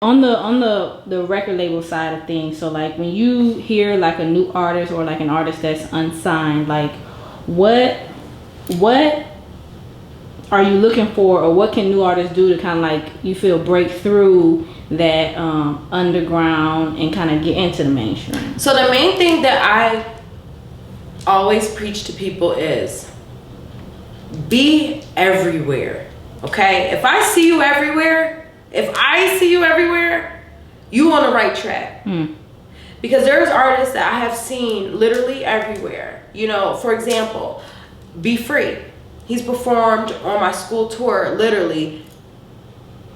On the record label side of things, so like when you hear like a new artist or like an artist that's unsigned, like what are you looking for, or what can new artists do to kind of like you feel break through that underground and kind of get into the mainstream? So the main thing that I always preach to people is be everywhere. Okay, if I see you everywhere, you on the right track. Because there's artists that I have seen literally everywhere. You know, for example, Be Free. He's performed on my school tour. Literally,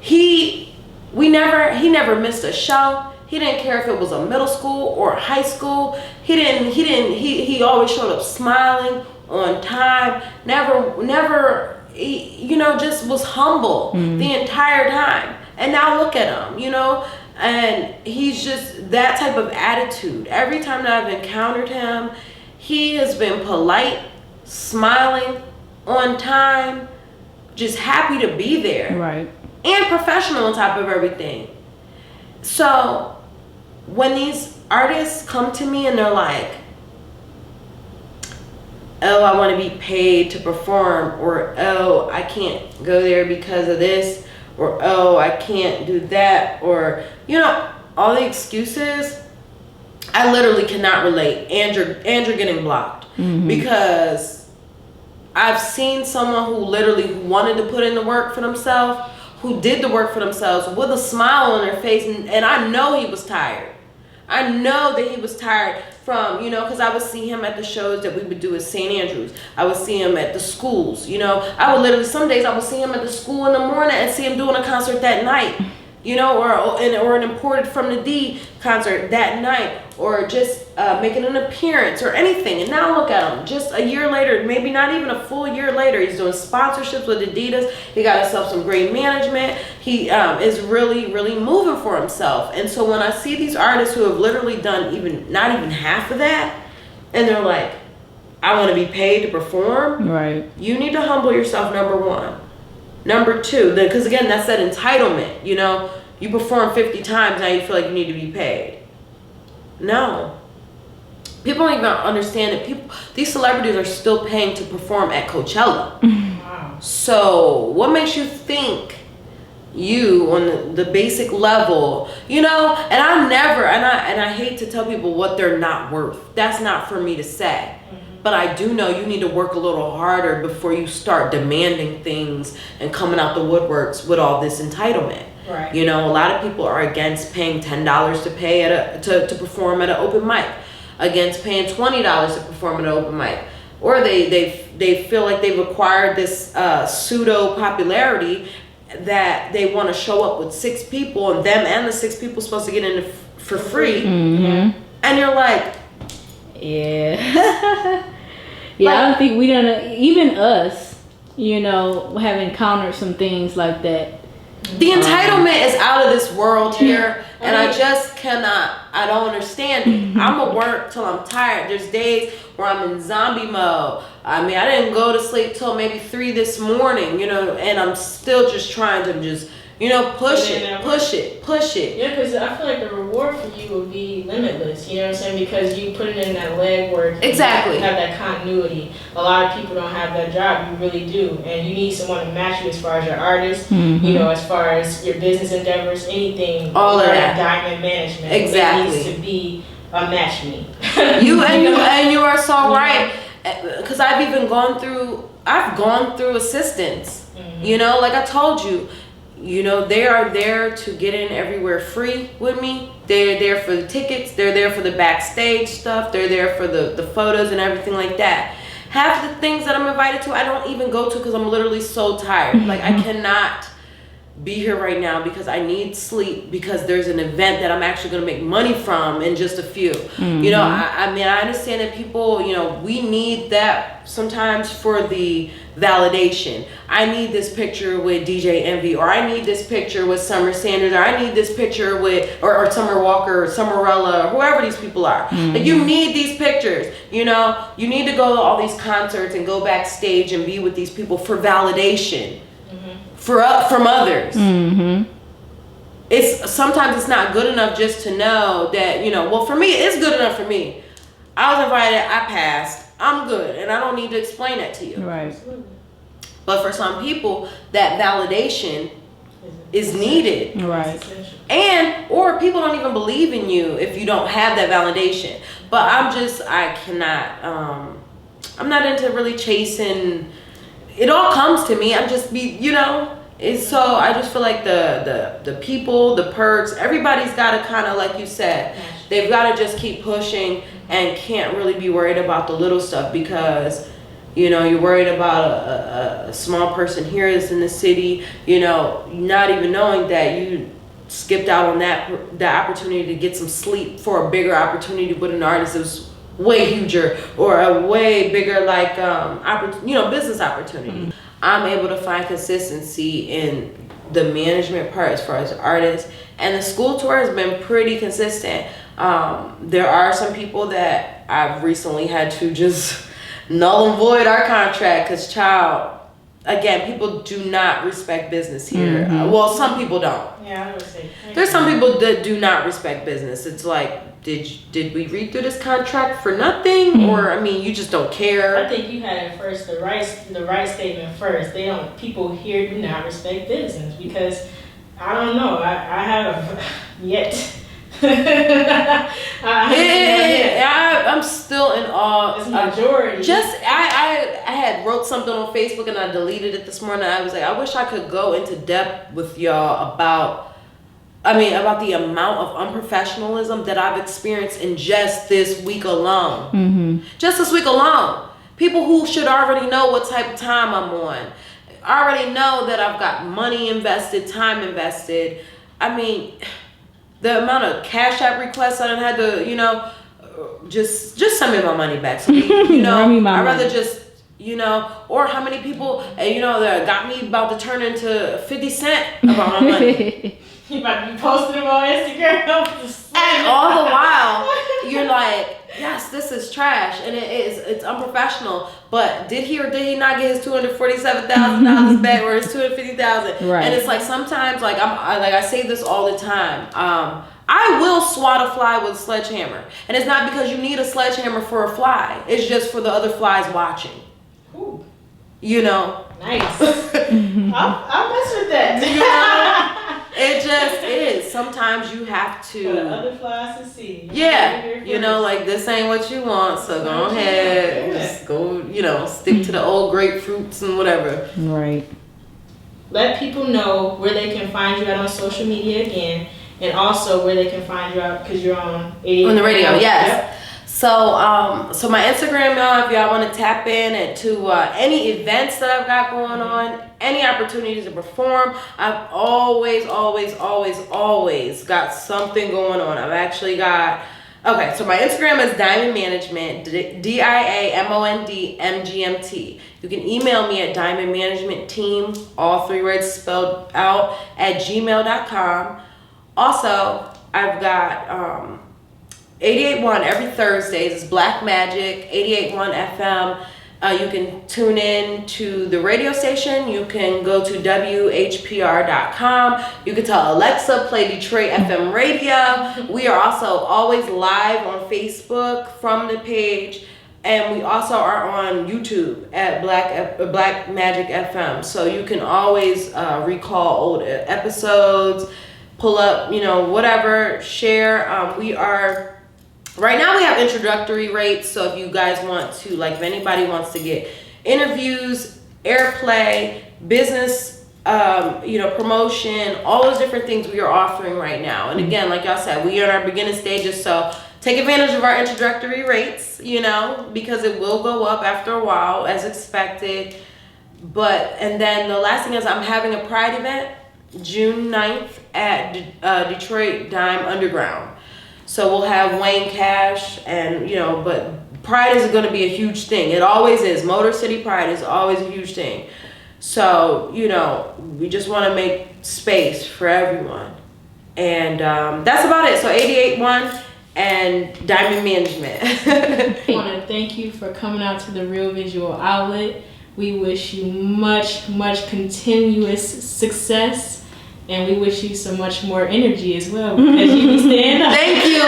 he never missed a show. He didn't care if it was a middle school or a high school. He always showed up smiling, on time. Never. He, just was humble the entire time. And now look at him, and he's just that type of attitude. Every time that I've encountered him, he has been polite, smiling, on time, just happy to be there. Right. And professional on top of everything. So when these artists come to me and they're like, oh, I want to be paid to perform, or oh, I can't go there because of this, or oh, I can't do that, or all the excuses, I literally cannot relate. Andrew getting blocked because I've seen someone who literally wanted to put in the work for themselves, who did the work for themselves with a smile on their face, and I know he was tired. I know that he was tired from, because I would see him at the shows that we would do at St. Andrews. I would see him at the schools, I would literally, some days I would see him at the school in the morning and see him doing a concert that night, or an Imported from the D concert that night, or just making an appearance or anything. And now look at him, just a year later, maybe not even a full year later, he's doing sponsorships with Adidas. He got himself some great management. He is really, really moving for himself. And so when I see these artists who have literally done not even half of that, and they're like, I want to be paid to perform. Right. You need to humble yourself, number one. Number two, because again, that's that entitlement. You perform 50 times, now you feel like you need to be paid. No. People don't even understand that these celebrities are still paying to perform at Coachella. Wow. So what makes you think you on the basic level, and I hate to tell people what they're not worth. That's not for me to say. But I do know you need to work a little harder before you start demanding things and coming out the woodworks with all this entitlement. Right. A lot of people are against paying $10 to pay to perform at an open mic, against paying $20 to perform at an open mic, or they feel like they've acquired this pseudo popularity that they want to show up with 6 people, and them and the 6 people supposed to get in for free, and you're like, yeah. Yeah, I don't think we done, even us, have encountered some things like that. The entitlement is out of this world here, and I just cannot, I don't understand it. I'm going to work till I'm tired. There's days where I'm in zombie mode. I mean, I didn't go to sleep till maybe 3 this morning, and I'm still just trying to just, push it. Yeah, because I feel like the reward for you will be limitless, you know what I'm saying? Because you put in that legwork. Exactly. You have that continuity. A lot of people don't have that job. You really do. And you need someone to match you as far as your artist, as far as your business endeavors, anything. All of that. Diamond management. Exactly. It needs to be a match me. You are so right. Because I've gone through assistants, like I told you. They are there to get in everywhere free with me. They're there for the tickets. They're there for the backstage stuff. They're there for the photos and everything like that. Half of the things that I'm invited to, I don't even go to because I'm literally so tired. Like, I cannot be here right now because I need sleep, because there's an event that I'm actually going to make money from in just a few. I mean, I understand that people, we need that sometimes for the validation. I need this picture with DJ Envy, or I need this picture with Summer Sanders, or I need this picture with or Summer Walker or Summerella, or whoever these people are. Like, you need these pictures, you need to go to all these concerts and go backstage and be with these people for validation from others. sometimes it's not good enough just to know that, well, for me, it's good enough for me. I was invited, I passed, I'm good, and I don't need to explain that to you. Right. But for some people, that validation is needed. Right. Or people don't even believe in you if you don't have that validation. But I cannot, I'm not into really chasing. It all comes to me. I'm just so I just feel like the people, the perks, everybody's got to kind of, like you said, they've got to just keep pushing and can't really be worried about the little stuff because, you're worried about a small person here is in the city, not even knowing that you skipped out on that opportunity to get some sleep for a bigger opportunity with an artist that was way huger or a way bigger business opportunity. Mm-hmm. I'm able to find consistency in the management part as far as artists, and the school tour has been pretty consistent. There are some people that I've recently had to just null and void our contract because again, people do not respect business here. Mm-hmm. Well, some people don't. Yeah, I would say. There's some people that do not respect business. It's like, did we read through this contract for nothing? Mm-hmm. Or, you just don't care. I think you had it first, the right statement first. People here do not respect business because, I don't know, I have yet. I'm still in awe. It's majority. I had wrote something on Facebook and I deleted it this morning. I was like, I wish I could go into depth with y'all about the amount of unprofessionalism that I've experienced in just this week alone. Mm-hmm. Just this week alone. People who should already know what type of time I'm on. I already know that I've got money invested, time invested. The amount of Cash App requests I done had to, just send me my money back. So, I'd rather just, or how many people, that got me about to turn into 50 Cent about my money. You about to be posting them on Instagram. And all the while, you're like, yes, this is trash. And it's unprofessional. But did he or did he not get his $247,000 back or his $250,000? Right. And it's like sometimes, I say this all the time. I will swat a fly with a sledgehammer. And it's not because you need a sledgehammer for a fly. It's just for the other flies watching. Ooh. Nice. I'll mess with that. It just is. Sometimes you have to. For the other flies to see. Yeah. This ain't what you want, so go ahead. Just go, stick to the old grapefruits and whatever. Right. Let people know where they can find you out on social media again, and also where they can find you out because you're on 88. On the radio, yes. Yep. So my Instagram, y'all, if y'all want to tap in to any events that I've got going on, any opportunities to perform, I've always got something going on. I've actually got, so my Instagram is Diamond Management, DIAMOND MGMT. You can email me at diamondmanagementteam, all 3 words spelled out, at gmail.com. Also, I've got 88.1 every Thursdays. It's Black Magic, 88.1 FM. You can tune in to the radio station. You can go to WHPR.com. You can tell Alexa, play Detroit FM radio. We are also always live on Facebook from the page. And we also are on YouTube at Black Magic FM. So you can always recall old episodes, pull up, whatever, share. Right now we have introductory rates, so if you guys want to, if anybody wants to get interviews, airplay, business, promotion, all those different things we are offering right now. And again, like y'all said, we are in our beginning stages, so take advantage of our introductory rates, because it will go up after a while as expected. And then the last thing is I'm having a Pride event June 9th at Detroit Dime Underground. So we'll have Wayne Cash and, but Pride is going to be a huge thing. It always is. Motor City Pride is always a huge thing. So, we just want to make space for everyone. And that's about it. So 88.1 and Diamond Management. I want to thank you for coming out to the Real Visual Outlet. We wish you much continuous success And we wish you so much more energy as well because you be staying up. Thank you.